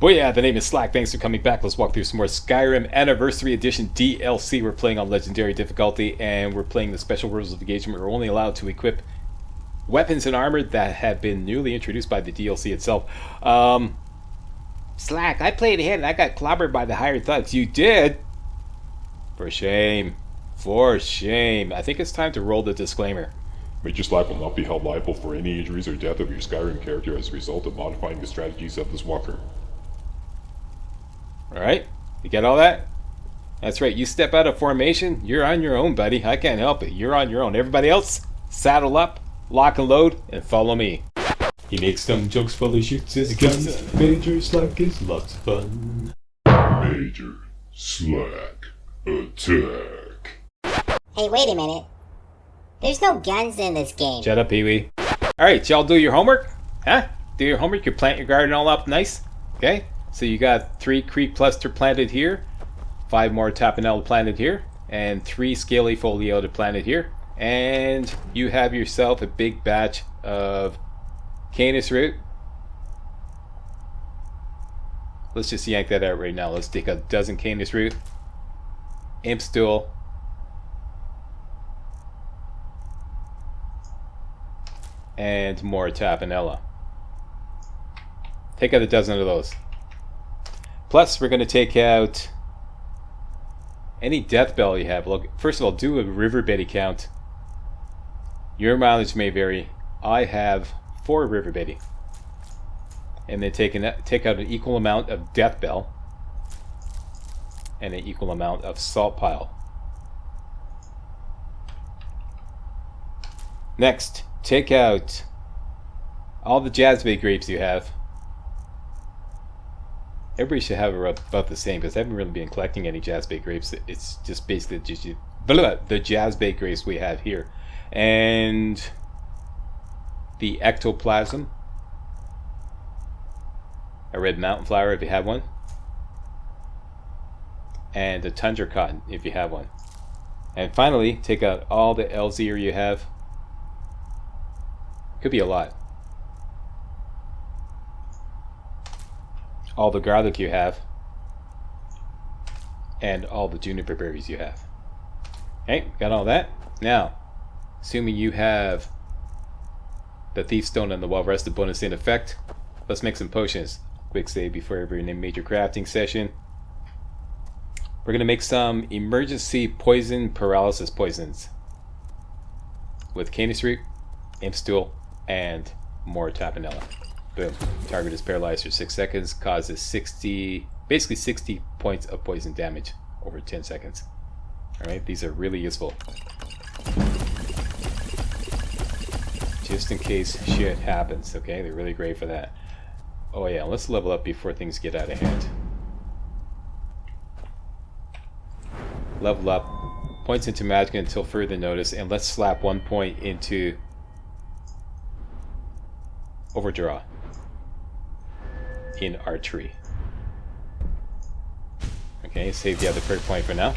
Booyah, the name is Slack. Thanks for coming back. Let's walk through some more Skyrim Anniversary Edition DLC. We're playing on Legendary difficulty, and we're playing the special rules of engagement. We're only allowed to equip weapons and armor that have been newly introduced by the DLC itself. Slack, I played ahead and I got clobbered by the hired thugs. You did? For shame. For shame. I think it's time to roll the disclaimer. Major Slack will not be held liable for any injuries or death of your Skyrim character as a result of modifying the strategies of this walker. Alright, you get all that? That's right, you step out of formation, you're on your own, buddy. I can't help it. You're on your own. Everybody else, saddle up, lock and load, and follow me. He makes dumb jokes while he shoots his guns. Major Slack is lots of fun. Major Slack Attack. Hey, wait a minute. There's no guns in this game. Shut up, Pee-wee. Alright, y'all do your homework? Huh? Do your homework? You plant your garden all up nice? Okay? So you got 3 creep cluster planted here, 5 more tapenella planted here, and 3 scaly foliota planted here. And you have yourself a big batch of canis root. Let's just yank that out right now. Let's take a dozen canis root, imp stool, and more tapenella. Take out a dozen of those. Plus, we're going to take out any death bell you have. Look, first of all, do a riverbeddy count. Your mileage may vary. I have 4 riverbeddy. And then take out an equal amount of death bell and an equal amount of salt pile. Next, take out all the jazzbay grapes you have. Everybody should have about the same, because I haven't really been collecting any jazzbay grapes. It's just basically just the jazzbay grapes we have here. And the ectoplasm. A red mountain flower if you have one. And a tundra cotton if you have one. And finally, take out all the elzir you have. Could be a lot. All the garlic you have, and all the juniper berries you have. Okay, got all that? Now, assuming you have the Thief Stone and the Well-Rested bonus in effect, let's make some potions. Quick save before every major crafting session. We're going to make some emergency poison paralysis poisons with canis root, imp stool, and more tapenella. Boom. Target is paralyzed for 6 seconds, causes basically 60 points of poison damage over 10 seconds. Alright, these are really useful. Just in case shit happens, okay? They're really great for that. Oh yeah, let's level up before things get out of hand. Level up, points into magic until further notice, and let's slap 1 point into overdraw in archery. Okay, save the other perk point for now.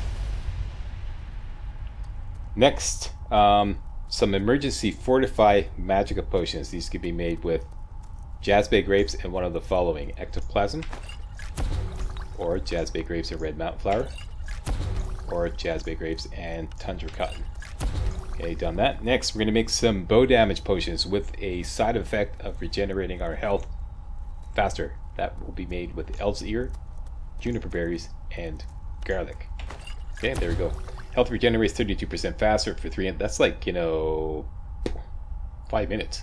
Next, some emergency fortify magica potions. These could be made with jazzbay grapes and one of the following: ectoplasm, or jazzbay grapes and red mountain flower, or jazzbay grapes and tundra cotton. Okay, done that. Next, we're going to make some bow damage potions with a side effect of regenerating our health faster. That will be made with elf's ear, juniper berries, and garlic. Okay, there we go. Health regenerates 32% faster for 3. That's like, 5 minutes.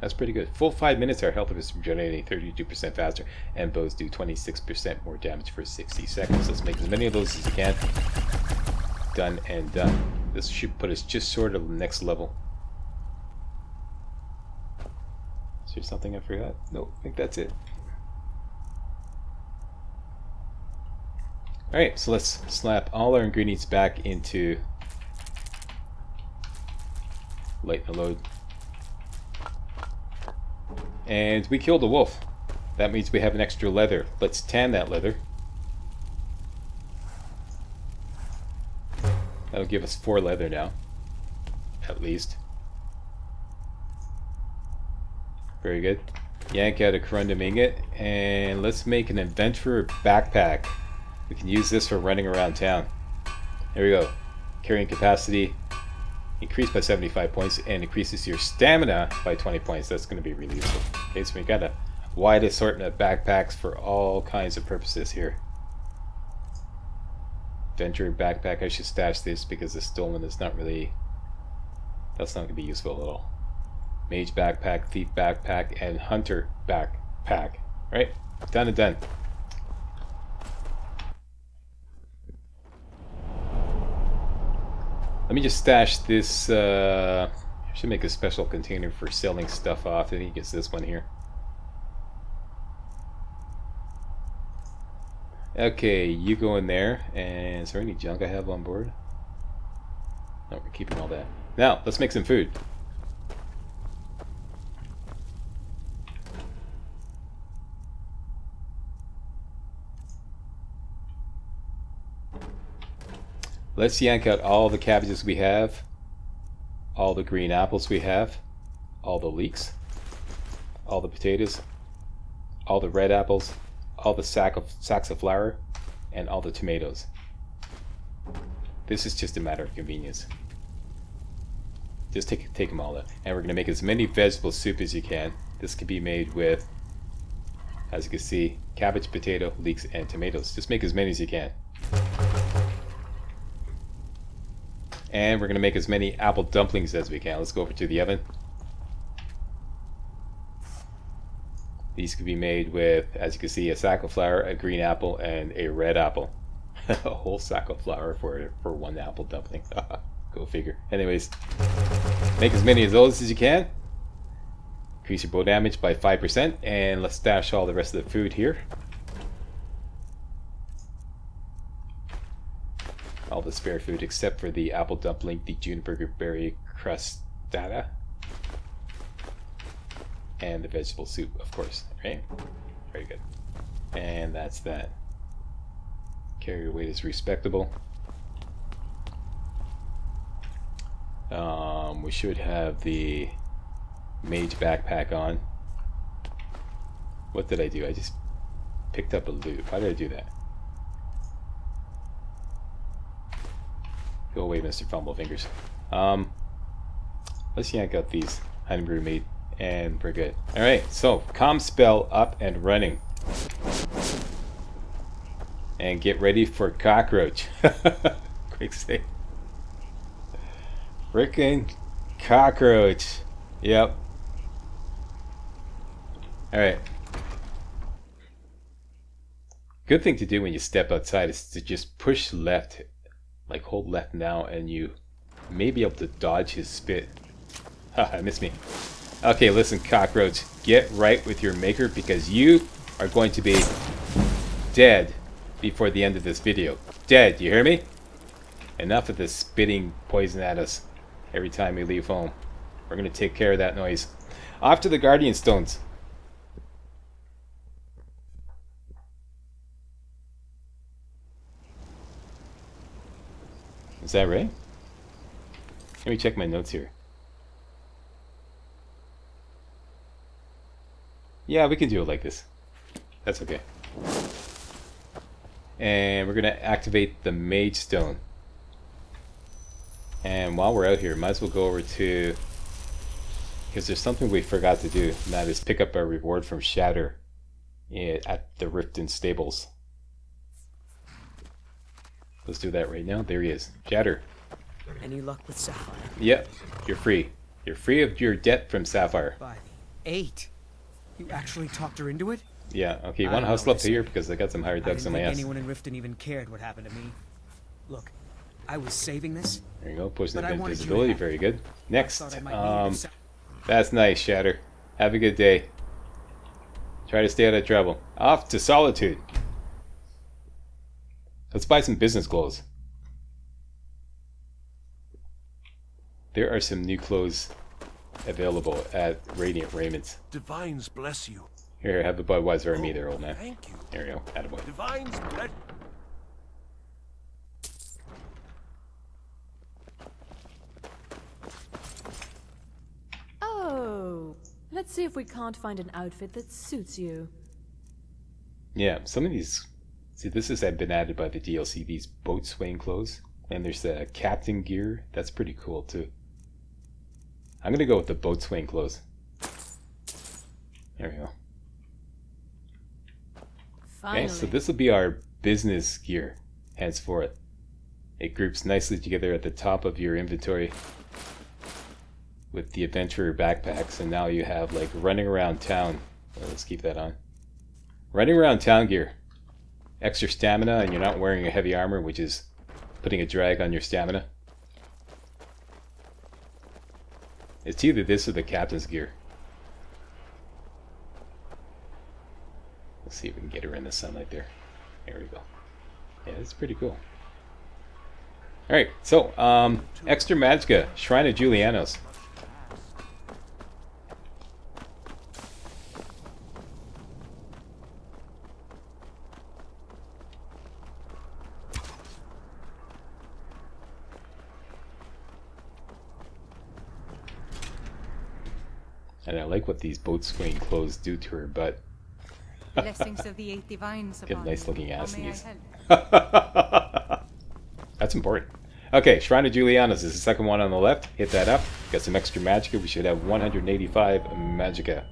That's pretty good. Full 5 minutes, our health is regenerating 32% faster, and bows do 26% more damage for 60 seconds. Let's make as many of those as you can. Done and done. This should put us just sort of next level. Is there something I forgot? No, I think that's it. Alright, so let's slap all our ingredients back into light and load. And we killed a wolf. That means we have an extra leather. Let's tan that leather. That'll give us 4 leather now, at least. Very good. Yank out a corundum ingot, and let's make an adventurer backpack. We can use this for running around town. There we go. Carrying capacity increased by 75 points and increases your stamina by 20 points. That's going to be really useful. Okay, so we got a wide assortment of backpacks for all kinds of purposes here. Adventurer backpack. I should stash this because the stolen is not really... That's not going to be useful at all. Mage backpack, thief backpack, and hunter backpack. Right? Done and done. Let me just stash this. I should make a special container for selling stuff off. I think it's this one here. Okay, you go in there. And is there any junk I have on board? No, we're keeping all that. Now, let's make some food. Let's yank out all the cabbages we have, all the green apples we have, all the leeks, all the potatoes, all the red apples, all the sacks of flour, and all the tomatoes. This is just a matter of convenience. Just take them all out. And we're going to make as many vegetable soup as you can. This can be made with, as you can see, cabbage, potato, leeks, and tomatoes. Just make as many as you can. And we're going to make as many apple dumplings as we can. Let's go over to the oven. These can be made with, as you can see, a sack of flour, a green apple, and a red apple. A whole sack of flour for one apple dumpling. Go figure. Anyways, make as many of those as you can. Increase your bow damage by 5%. And let's stash all the rest of the food here. All the spare food except for the apple dumpling, the juniper berry crustata, and the vegetable soup, of course. Right? Very good. And that's that. Carrier weight is respectable. We should have the mage backpack on. What did I do? I just picked up a loot. Why did I do that? Go away, Mr. Fumblefingers. Let's yank out these honeydew meat, and we're good. Alright, so comm spell up and running. And get ready for cockroach. Quick save. Frickin' cockroach. Yep. Alright. Good thing to do when you step outside is to just push left. Like hold left now and you may be able to dodge his spit. Haha, missed me. Okay, listen, cockroach. Get right with your maker because you are going to be dead before the end of this video. Dead, you hear me? Enough of this spitting poison at us every time we leave home. We're going to take care of that noise. Off to the Guardian Stones. Is that right? Let me check my notes here. Yeah, we can do it like this. That's okay. And we're going to activate the Mage Stone. And while we're out here, might as well go over to... Because there's something we forgot to do, and that is pick up our reward from Shatter at the Riften Stables. Let's do that right now. There he is. Shatter. Any luck with Sapphire? Yep, you're free. You're free of your debt from Sapphire. By 8. You actually talked her into it? Yeah, okay, you want to hustle up here because I got some higher ducks in my ass. Anyone in Riften even cared what happened to me. Look, I was saving this. There you go, pushing but the invisibility, very good. Next, thought that's nice, Shatter. Have a good day. Try to stay out of trouble. Off to Solitude. Let's buy some business clothes. There are some new clothes available at Radiant Raiments. Divines bless you. Here, have a Budweiser on me there, old man. Thank you. There you go, attaboy. Divines bless. Oh, Let's see if we can't find an outfit that suits you. Yeah, some of these... See, this has been added by the DLC, these boat swaying clothes. And there's the captain gear. That's pretty cool, too. I'm going to go with the boat swaying clothes. There we go. Finally. Okay, so this will be our business gear, henceforth. It groups nicely together at the top of your inventory with the adventurer backpacks, and now you have like running around town. Well, let's keep that on. Running around town gear. Extra stamina, and you're not wearing a heavy armor, which is putting a drag on your stamina. It's either this or the captain's gear. Let's see if we can get her in the sunlight there. There we go. Yeah, it's pretty cool. Alright, so, extra magicka, Shrine of Julianos. And I like what these boat swing clothes do to her butt. Blessings of the eight divines Get a upon nice you. looking ass How in may these. I help? That's important. Okay, Shrine of Julianos is the second one on the left. Hit that up. Got some extra magicka. We should have 185 magicka.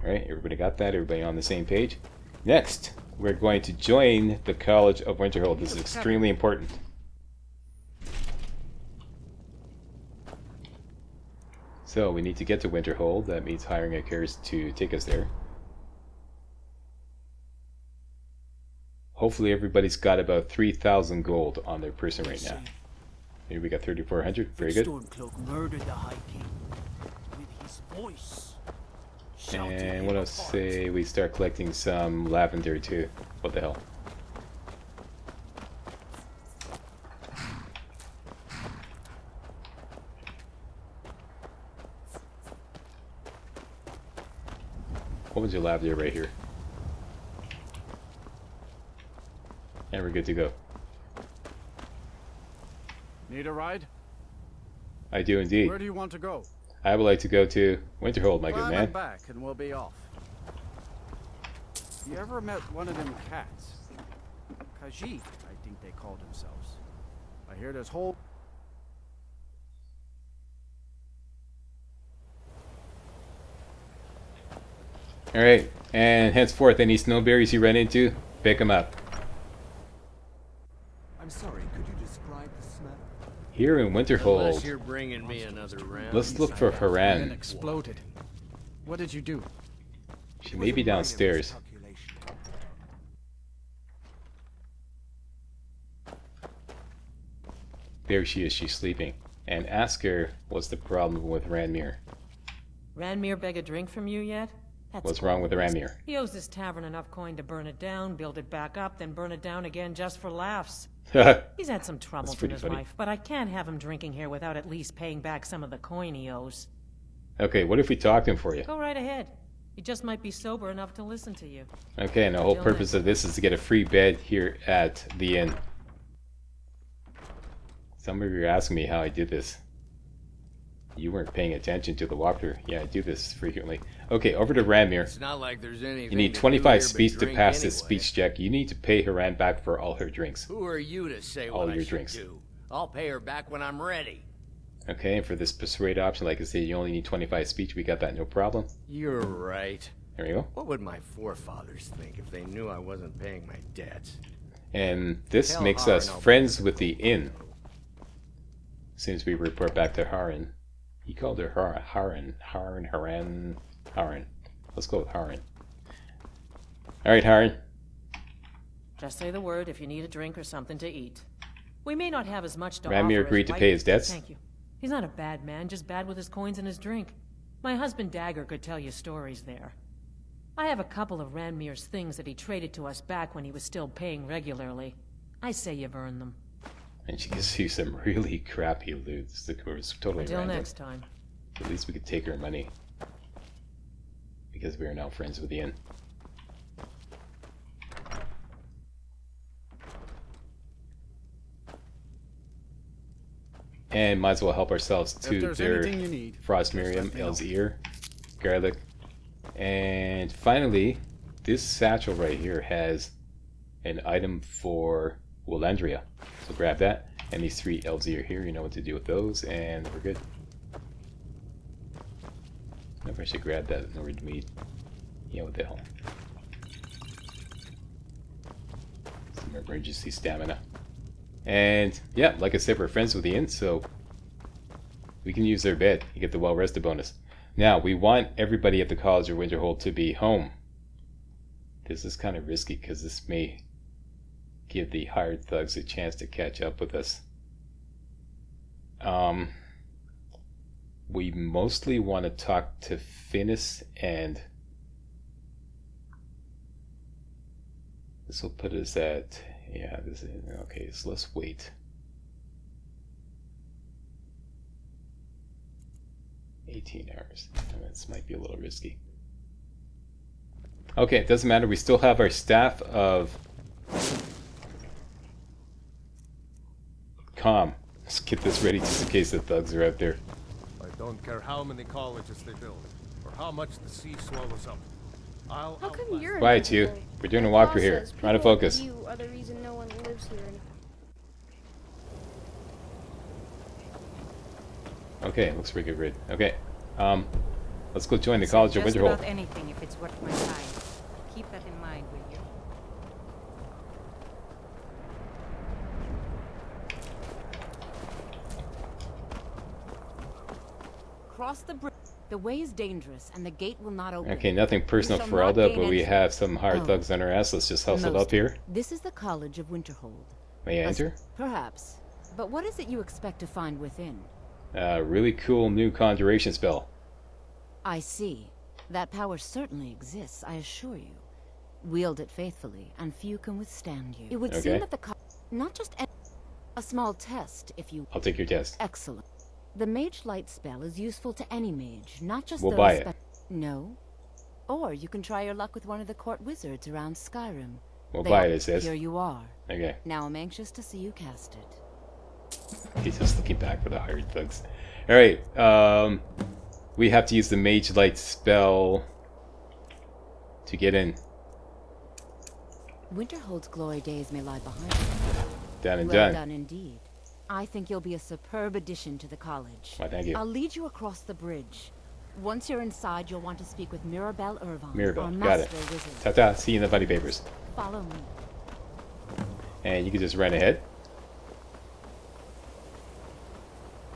Alright, everybody got that? Everybody on the same page? Next, we're going to join the College of Winterhold. This is extremely important. So we need to get to Winterhold. That means hiring a carriage to take us there. Hopefully everybody's got about 3,000 gold on their person right now. Here we got 3,400. Very good. Stormcloak murdered the High King with his voice. Shouted And him what else? apart. Say we start collecting some lavender too. What the hell? What was your lavender right here? And we're good to go. Need a ride? I do indeed. Where do you want to go? I would like to go to Winterhold, my good Climb man. it back and we'll be off. You ever met one of them cats? Khajiit, I think they call themselves. I hear this whole... Alright, and henceforth, any snowberries you run into, pick them up. I'm sorry, could you describe the smell? Here in Unless Winterhold, you're bringing me another round. let's look for Then Haran. exploded. What did you do? She may be downstairs. There she is, she's sleeping. And ask her what's the problem with Ranmir. Ranmir beg a drink from you yet? That's What's wrong with Ranmir? He owes this tavern enough coin to burn it down, build it back up, then burn it down again just for laughs. He's had some trouble That's from pretty his funny. wife, but I can't have him drinking here without at least paying back some of the coin he owes. Okay, what if we talk to him for you? Go right ahead. He just might be sober enough to listen to you. Okay, and the whole Until purpose of this is to get a free bed here at the inn. Some of you are asking me how I did this. You weren't paying attention to the walkthrough. Yeah, I do this frequently. Okay, over to Ranmir. It's not like there's anything. You need to do 25 here but speech to drink pass this anyway. speech check. You need to pay Haran back for all her drinks. Who are you to say All what I your should drinks. do? I'll pay her back when I'm ready. Okay, and for this persuade option, like I said, you only need 25 speech. We got that, no problem. You're right. There you go. What would my forefathers think if they knew I wasn't paying my debts? And this Tell makes Haran us I'll friends with the inn. As soon as we report back to Haran. He called her Haran. Let's go with Haran. Alright, Haran. Just say the word if you need a drink or something to eat. We may not have as much to Ranmir offer agreed as to wife- pay his debts? Thank you. He's not a bad man, just bad with his coins and his drink. My husband Dagger could tell you stories there. I have a couple of Ranmir's things that he traded to us back when he was still paying regularly. I say you've earned them. And she gives you some really crappy loot. It's totally Until random. next time. At least we could take her money. Because we are now friends with the inn. And might as well help ourselves If to there's their anything you need, Frost just Miriam, let me know. El's Ear, Garlic, And finally, this satchel right here has an item for Willandria. So grab that. And these 3 elves are here. You know what to do with those. And we're good. I don't know if I should grab that in order to meet. Yeah, what the hell. Some emergency stamina. And yeah, like I said, we're friends with the inn, so we can use their bed. You get the well-rested bonus. Now, we want everybody at the College of Winterhold to be home. This is kind of risky because this may give the hired thugs a chance to catch up with us. We mostly want to talk to Finis, and this will put us at, yeah, this is, okay, so let's wait. 18 hours. This might be a little risky. Okay, it doesn't matter. We still have our staff of calm. Let's get this ready just in case the thugs are out there. I don't care how many colleges they build, or how much the sea swallows up. I'll How come you're Quiet, you. We're doing a walkthrough here. Trying to focus. You are the reason no one lives here. Okay, looks pretty good. Okay, let's go join the College of Just Winterhold. about anything if it's worth my time. Keep that in mind, will you? Cross the bridge. The way is dangerous, and the gate will not open. Okay, nothing personal shall for not Elda, gain but we entry. have some hired Oh. thugs on our ass. Let's just hustle Most. up here. This is the College of Winterhold. May I enter? Perhaps. But what is it you expect to find within? Really cool new conjuration spell. I see. That power certainly exists, I assure you. Wield it faithfully, and few can withstand you. It would Okay. seem that the not just a small test, if you... I'll take your test. Excellent. The Mage Light spell is useful to any mage, not just We'll those... buy it. No. Or you can try your luck with one of the court wizards around Skyrim. We'll They buy are- it, it says. Here you are. Okay. Now I'm anxious to see you cast it. He's just looking back for the hired thugs. Alright, we have to use the Mage Light spell to get in. Winterhold's glory days may lie behind you. Done and Well done. done indeed. I think you'll be a superb addition to the college. Why, thank you. I'll lead you across the bridge. Once you're inside, you'll want to speak with Mirabelle Irvine, our Mirabelle, got it. master wizard. Ta-ta, see you in the funny papers. Follow me. And you can just run ahead.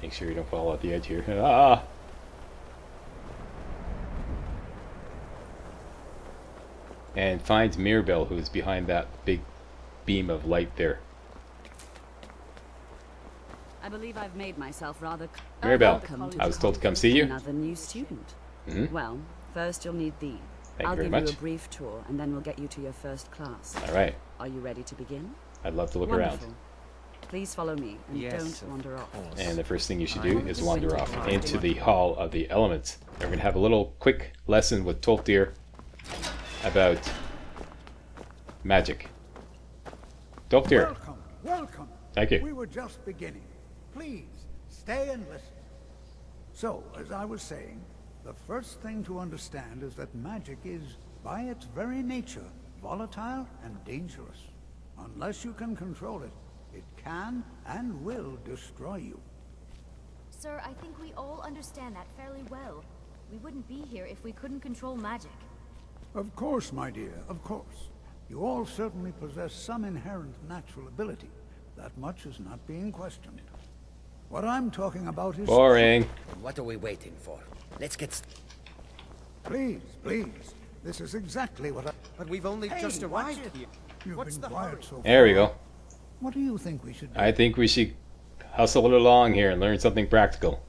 Make sure you don't fall off the edge here. Ah! And find Mirabelle, who is behind that big beam of light there. I believe I've made myself rather... Mirabelle, welcome to I was the told to come college. see you. Another new student. Mhm. Well, first you'll need thee. Thank you I'll very give much. you a brief tour, and then we'll get you to your first class. All right. Are you ready to begin? I'd love to look Wonderful. around. Please follow me, and Yes, don't wander off. And the first thing you should do is wander off into the Hall of the Elements. And we're going to have a little quick lesson with Tolfdir about magic. Tolfdir. Welcome, welcome. Thank you. We were just beginning. Please, stay and listen. So, as I was saying, the first thing to understand is that magic is, by its very nature, volatile and dangerous. Unless you can control it, it can and will destroy you. Sir, I think we all understand that fairly well. We wouldn't be here if we couldn't control magic. Of course, my dear, of course. You all certainly possess some inherent natural ability. That much is not being questioned. What I'm talking about is... Boring. What are we waiting for? Let's get... Please, please. This is exactly what I... But we've only just arrived here. You've What's been the quiet hurry? so far. There we go. What do you think we should do? I think we should hustle it along here and learn something practical.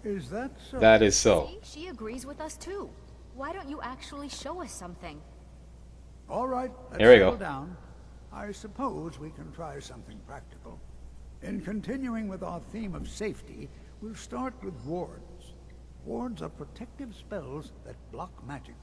Is that so? That is so. See, she agrees with us too. Why don't you actually show us something? All right, let's There we go. settle down. I suppose we can try something practical. In continuing with our theme of safety, we'll start with wards. Wards are protective spells that block magic.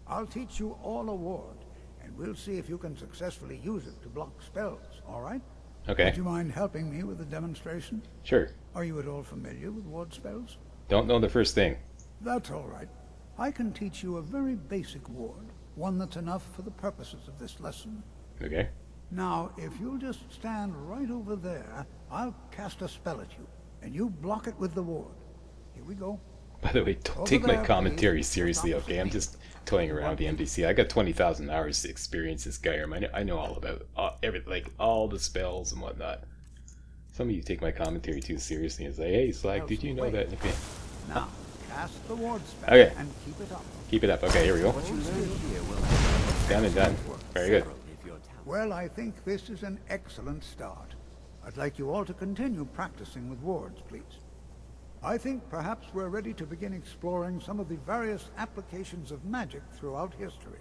I'll teach you all a ward, and we'll see if you can successfully use it to block spells, all right? Okay. Would you mind helping me with the demonstration? Sure. Are you at all familiar with ward spells? Don't know the first thing. That's all right. I can teach you a very basic ward, one that's enough for the purposes of this lesson. Okay. Now, if you'll just stand right over there, I'll cast a spell at you, and you block it with the ward. Here we go. By the way, don't take my commentary seriously, okay? I'm just toying around the MDC. I got 20,000 hours experience in Skyrim. I know all about everything, like all the spells and whatnot. Some of you take my commentary too seriously and say, "Hey, Slack, did you know that?" Okay. Now, cast the ward spell Okay. and keep it up. Keep it up. Okay, here we go. Done and done. Very good. Well, I think this is an excellent start. I'd like you all to continue practicing with wards, please. I think perhaps we're ready to begin exploring some of the various applications of magic throughout history.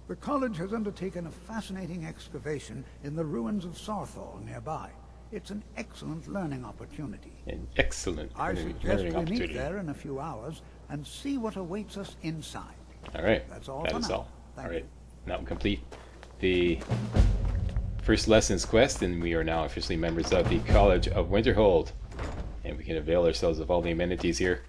The college has undertaken a fascinating excavation in the ruins of Sarthal nearby. It's an excellent learning opportunity. An excellent I learning suggest we meet opportunity. there in a few hours and see what awaits us inside. All right. That's all That for is now. all. Thank All right. Now we complete the first lessons quest, and we are now officially members of the College of Winterhold, and we can avail ourselves of all the amenities here.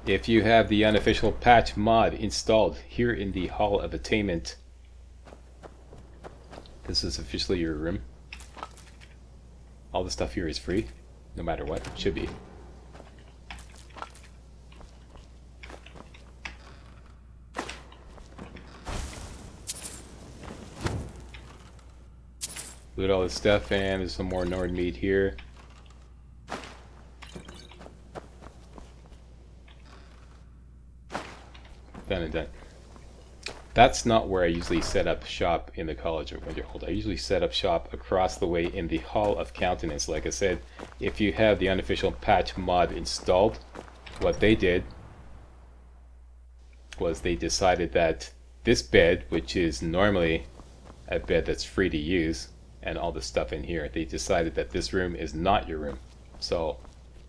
If you have the unofficial patch mod installed here in the Hall of Attainment, this is officially your room. All the stuff here is free, no matter what. It should be. Loot all this stuff, and there's some more Nord meat here. Done and done. That's not where I usually set up shop in the College of Winterhold. I usually set up shop across the way in the Hall of Countenance. Like I said, if you have the unofficial patch mod installed, what they did was they decided that this bed, which is normally a bed that's free to use, and all the stuff in here, they decided that this room is not your room. So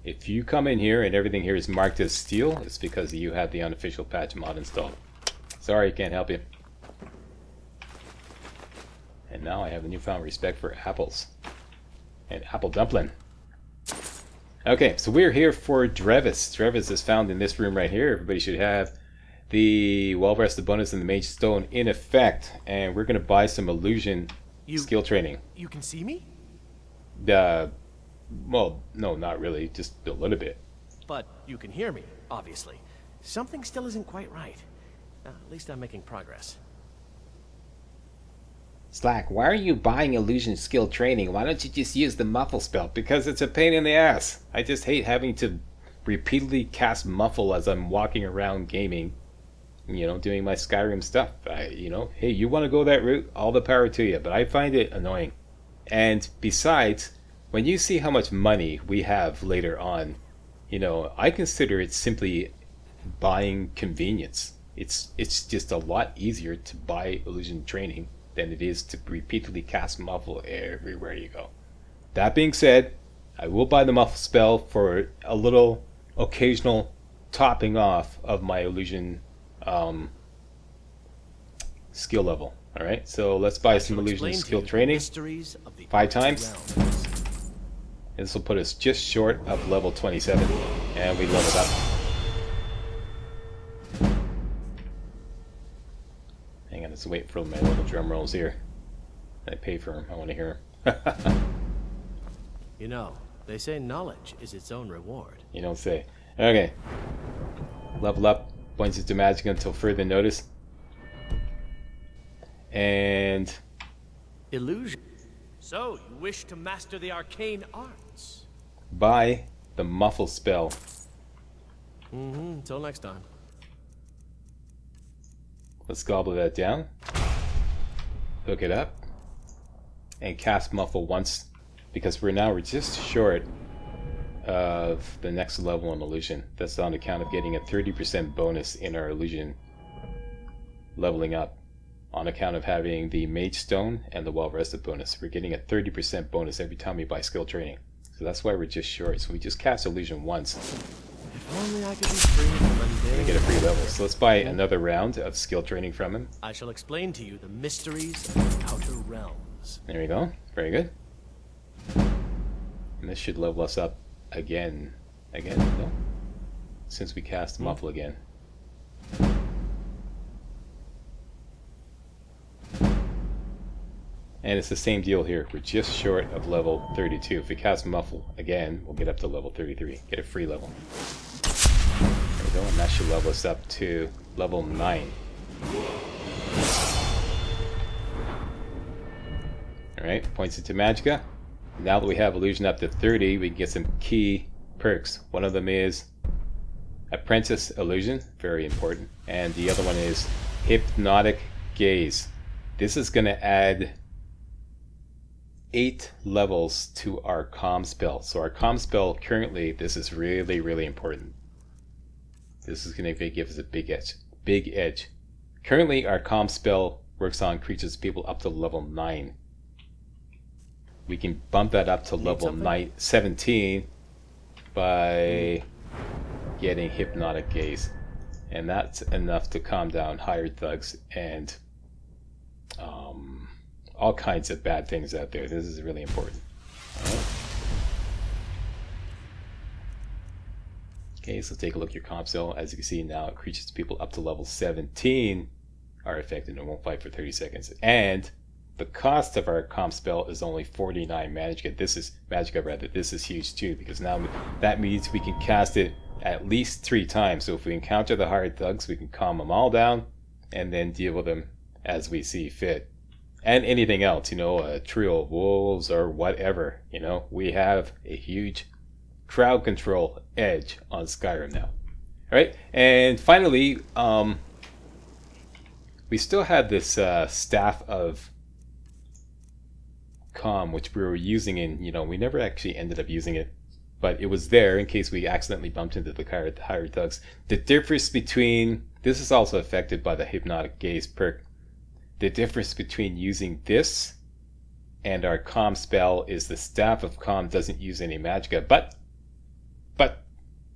if you come in here and everything here is marked as steel, it's because you have the unofficial patch mod installed. Sorry, can't help you. And now I have a newfound respect for apples. And apple dumpling. Okay, so we're here for Drevis. Drevis is found in this room right here. Everybody should have the well-rested bonus and the mage stone in effect. And we're going to buy some illusion skill training. You can see me? Well, no, not really. Just a little bit. But you can hear me, obviously. Something still isn't quite right. At least I'm making progress. Slack, why are you buying illusion skill training? Why don't you just use the muffle spell? Because it's a pain in the ass. I just hate having to repeatedly cast muffle as I'm walking around gaming, you know, doing my Skyrim stuff. You know, hey, you want to go that route? All the power to you. But I find it annoying. And besides, when you see how much money we have later on, you know, I consider it simply buying convenience. It's just a lot easier to buy illusion training than it is to repeatedly cast muffle everywhere you go. That being said, I will buy the muffle spell for a little occasional topping off of my illusion skill level. Alright, so let's buy some illusion skill training 5 times. This will put us just short of level 27, and we level up. Hang on, let's wait for my little drum rolls here. I pay for them. I want to hear them. You know, they say knowledge is its own reward. You don't say. Okay. Level up. Points to magic until further notice. And illusion. So, you wish to master the arcane arts? Buy the muffle spell. Until next time. Let's gobble that down. Hook it up. And cast muffle once. Because we're just short of the next level in illusion. That's on account of getting a 30% bonus in our illusion leveling up. On account of having the mage stone and the well-rested bonus. We're getting a 30% bonus every time we buy skill training. So that's why we're just short. So we just cast illusion once. If only I could be free from mundane. We get a free level. So let's buy another round of skill training from him. I shall explain to you the mysteries of the outer realms. There we go. Very good. And this should level us up again. Again? No. Since we cast Muffle again. And it's the same deal here. We're just short of level 32. If we cast Muffle again, we'll get up to level 33. Get a free level. There we go, and that should level us up to level 9. Alright, points into Magicka. Now that we have Illusion up to 30, we can get some key perks. One of them is Apprentice Illusion, very important. And the other one is Hypnotic Gaze. This is going to add 8 levels to our comm spell. So our comm spell currently, this is really, really important. This is going to give us a big edge. Big edge. Currently, our comm spell works on creatures, people up to level 9. We can bump that up to level 17 by getting Hypnotic Gaze. And that's enough to calm down hired thugs and all kinds of bad things out there. This is really important. Okay, so take a look at your comp cell. As you can see now, creatures people up to level 17 are affected and won't fight for 30 seconds. And the cost of our comp spell is only 49 Magicka. This is huge too, because now that means we can cast it at least 3 times. So if we encounter the hired thugs, we can calm them all down and then deal with them as we see fit. And anything else, you know, a trio of wolves or whatever, you know, we have a huge crowd control edge on Skyrim now. Alright, and finally, we still have this Staff of Calm, which we were using in, you know, we never actually ended up using it, but it was there in case we accidentally bumped into the hired thugs. The difference between, this is also affected by the Hypnotic Gaze perk. The difference between using this and our Calm spell is the Staff of Calm doesn't use any Magicka, but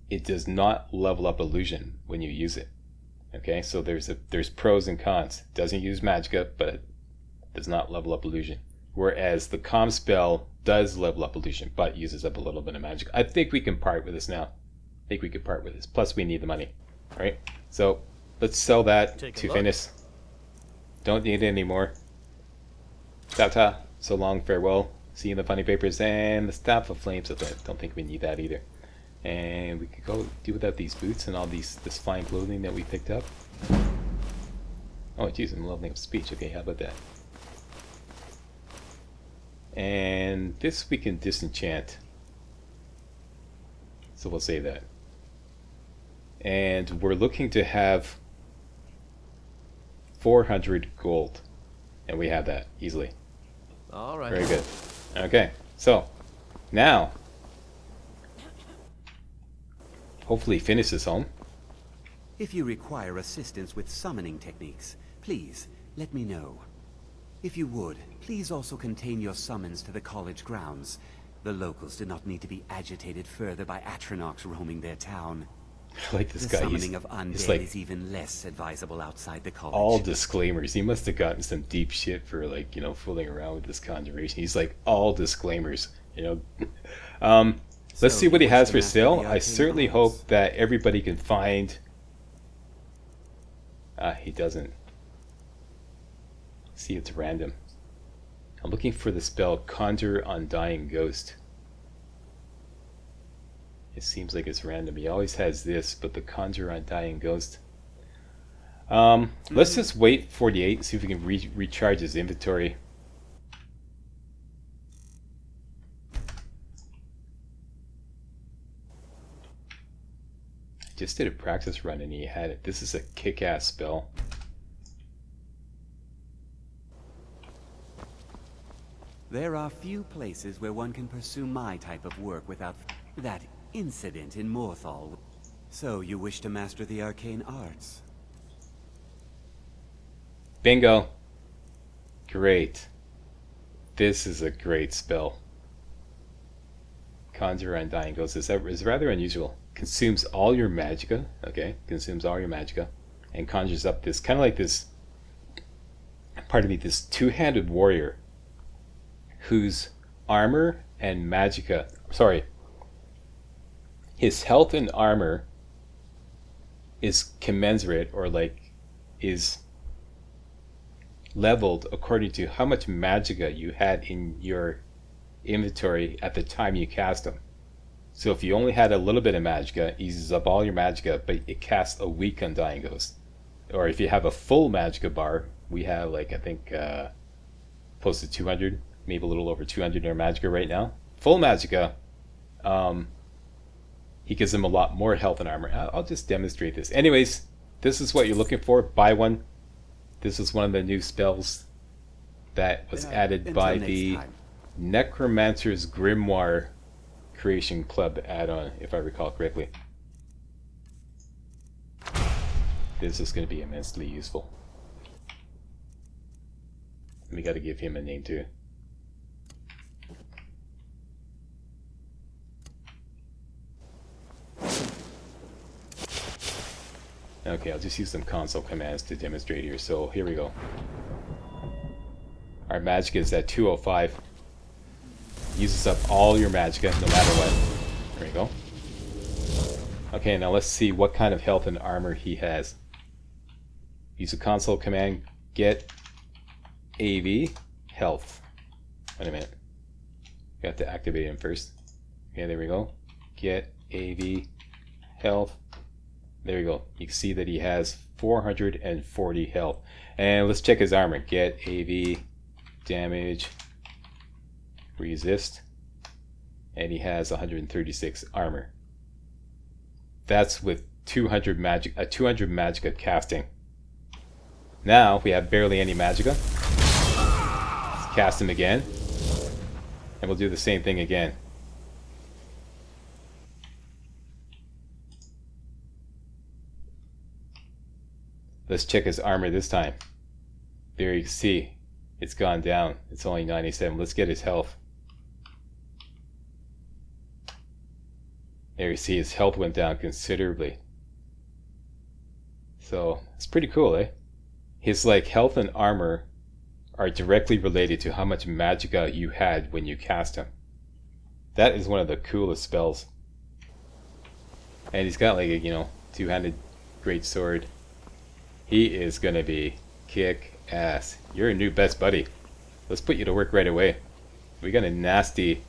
it does not level up Illusion when you use it. Okay, so there's pros and cons. It doesn't use Magicka, but it does not level up Illusion. Whereas the Calm spell does level up Illusion, but uses up a little bit of Magicka. I think we can part with this now. I think we could part with this. Plus, we need the money. All right, so let's sell that to finish. Don't need it anymore. Ta-ta. So long, farewell. See you in the funny papers. And the Staff of Flames. I don't think we need that either. And we could go do without these boots and all this fine clothing that we picked up. Oh, geez, I'm leveling up speech. Okay, how about that? And this we can disenchant. So we'll save that. And we're looking to have 400 gold. And we have that easily. Alright. Very good. Okay, so now hopefully finish this home. If you require assistance with summoning techniques, please let me know. If you would, please also contain your summons to the college grounds. The locals do not need to be agitated further by Atronachs roaming their town. I like this the guy. Summoning of undead like is even less advisable outside the college. All disclaimers. He must have gotten some deep shit for, like, you know, fooling around with this conjuration. He's like all disclaimers, you know. Let's see what he has for sale. I certainly hope that everybody can find. He doesn't. See, it's random. I'm looking for the spell Conjure Undying Ghost. It seems like it's random. He always has this, but the Conjure Undying Ghost. Let's just wait 48 and see if we can recharge his inventory. I just did a practice run and he had it. This is a kick-ass spell. There are few places where one can pursue my type of work without that incident in Morthal. So you wish to master the arcane arts? Bingo. Great. This is a great spell. Conjure Undying Ghost is rather unusual. Consumes all your Magicka. Okay, consumes all your Magicka. And conjures up this, kind of like this, pardon me, this two-handed warrior whose armor and Magicka sorry, his health and armor is commensurate, or like is leveled according to how much magicka you had in your inventory at the time you cast him. So if you only had a little bit of magicka, it uses up all your magicka, but it casts a weak Undying Ghost. Or if you have a full magicka bar, we have like, I think close to 200, maybe a little over 200 in our magicka right now. Full magicka, he gives them a lot more health and armor. I'll just demonstrate this. Anyways, this is what you're looking for. Buy one. This is one of the new spells that was added by the Necromancer's Grimoire Creation Club add-on, if I recall correctly. This is going to be immensely useful. We got to give him a name too. Okay, I'll just use some console commands to demonstrate here. So here we go. Our magic is at 205. Uses up all your magicka no matter what. There we go. Okay, now let's see what kind of health and armor he has. Use a console command, get AV health. Wait a minute. We have to activate him first. Okay, there we go. Get AV health. There we go. You can see that he has 440 health. And let's check his armor. Get AV damage resist. And he has 136 armor. That's with 200 magicka casting. Now we have barely any magicka. Let's cast him again. And we'll do the same thing again. Let's check his armor this time. There you can see, it's gone down. It's only 97. Let's get his health. There you see his health went down considerably. So, it's pretty cool, eh? His like health and armor are directly related to how much magicka you had when you cast him. That is one of the coolest spells. And he's got like a, you know, two-handed great sword. He is gonna be kick ass. You're a new best buddy. Let's put you to work right away. We got a nasty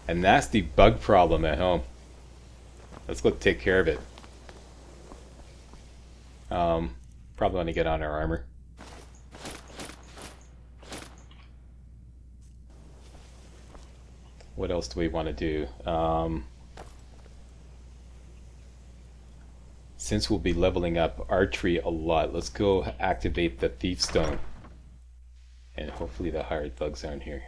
bug problem at home. Let's go take care of it. Probably want to get on our armor. What else do we want to do? Since we'll be leveling up archery a lot, let's go activate the Thief Stone. And hopefully the hired thugs aren't here.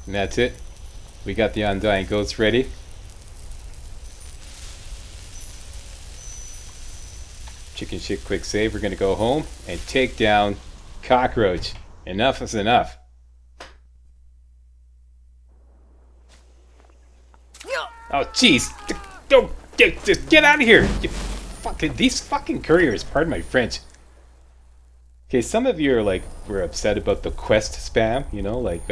And that's it. We got the Undying Ghosts ready. Chicken shit quick save. We're gonna go home and take down Cockroach. Enough is enough. Oh jeez. Don't just get out of here. You fucking these fucking couriers, pardon my French. Okay, some of you are like were upset about the quest spam, you know, like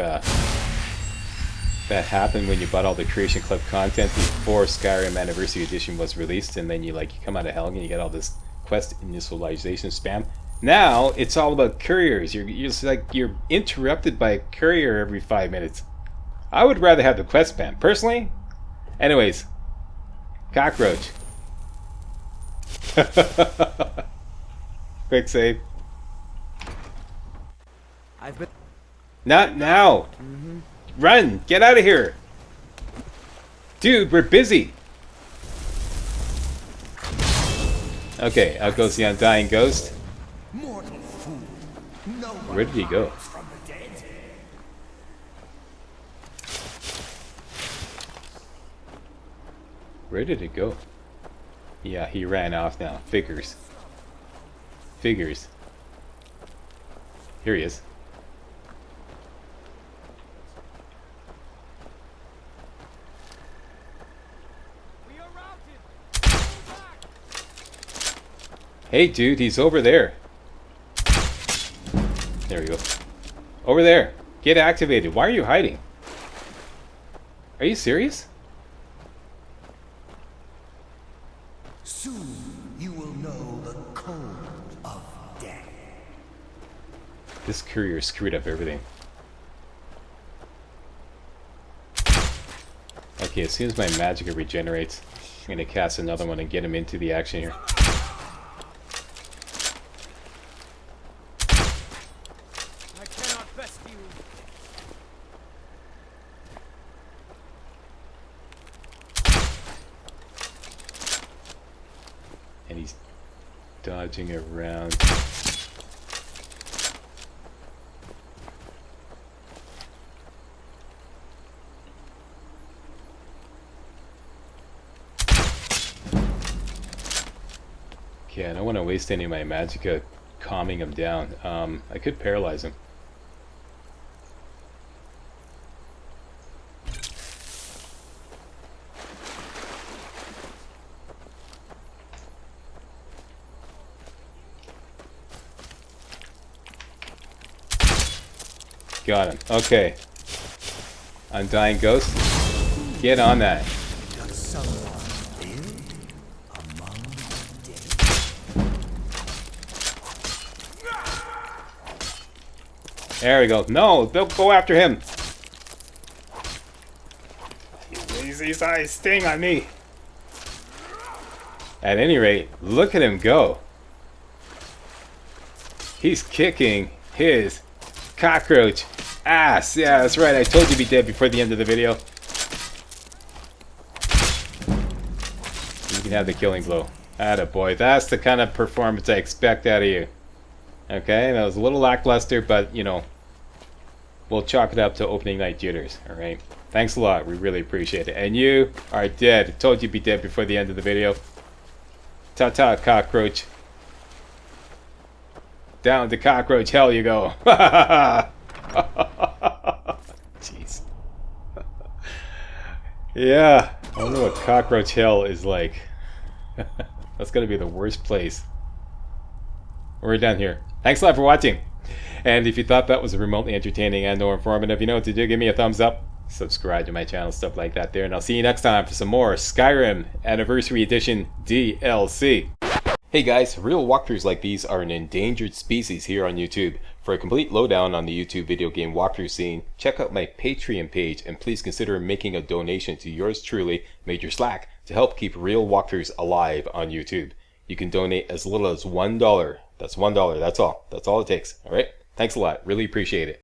that happened when you bought all the Creation Club content before Skyrim Anniversary Edition was released, and then you come out of hell and you get all this quest initialization spam. Now it's all about couriers. You're just like you're interrupted by a courier every 5 minutes. I would rather have the quest spam, personally. Anyways, Cockroach. Quick save. I've been. Not now. Run! Get out of here! Dude, we're busy! Okay, out goes the Undying Ghost. Where did he go? Where did it go? Yeah, he ran off now. Figures. Figures. Here he is. Hey dude, he's over there. There we go. Over there. Get activated. Why are you hiding? Are you serious? Soon you will know the code of death. This courier screwed up everything. Okay, as soon as my magicka regenerates, I'm gonna cast another one and get him into the action here. And he's dodging around. Okay, I don't want to waste any of my magicka calming him down. I could paralyze him. Got him. Okay. Undying Ghost. Get on that. There we go. No, don't go after him. These eyes sting on me. At any rate, look at him go. He's kicking his cockroach ass. Yeah, that's right. I told you to be dead before the end of the video. You can have the killing blow. Attaboy. That's the kind of performance I expect out of you. Okay, that was a little lackluster, but, you know, we'll chalk it up to opening night jitters, alright? Thanks a lot, we really appreciate it. And you are dead. I told you to be dead before the end of the video. Ta-ta, cockroach. Down to cockroach hell you go. Jeez. Yeah, I wonder what cockroach hell is like. That's gonna be the worst place. We're done here. Thanks a lot for watching. And if you thought that was remotely entertaining and or informative, you know what to do. Give me a thumbs up. Subscribe to my channel, stuff like that there. And I'll see you next time for some more Skyrim Anniversary Edition DLC. Hey guys, real walkthroughs like these are an endangered species here on YouTube. For a complete lowdown on the YouTube video game walkthrough scene, check out my Patreon page and please consider making a donation to yours truly, Major Slack, to help keep real walkthroughs alive on YouTube. You can donate as little as $1. That's $1, that's all. That's all it takes, alright? Thanks a lot, really appreciate it.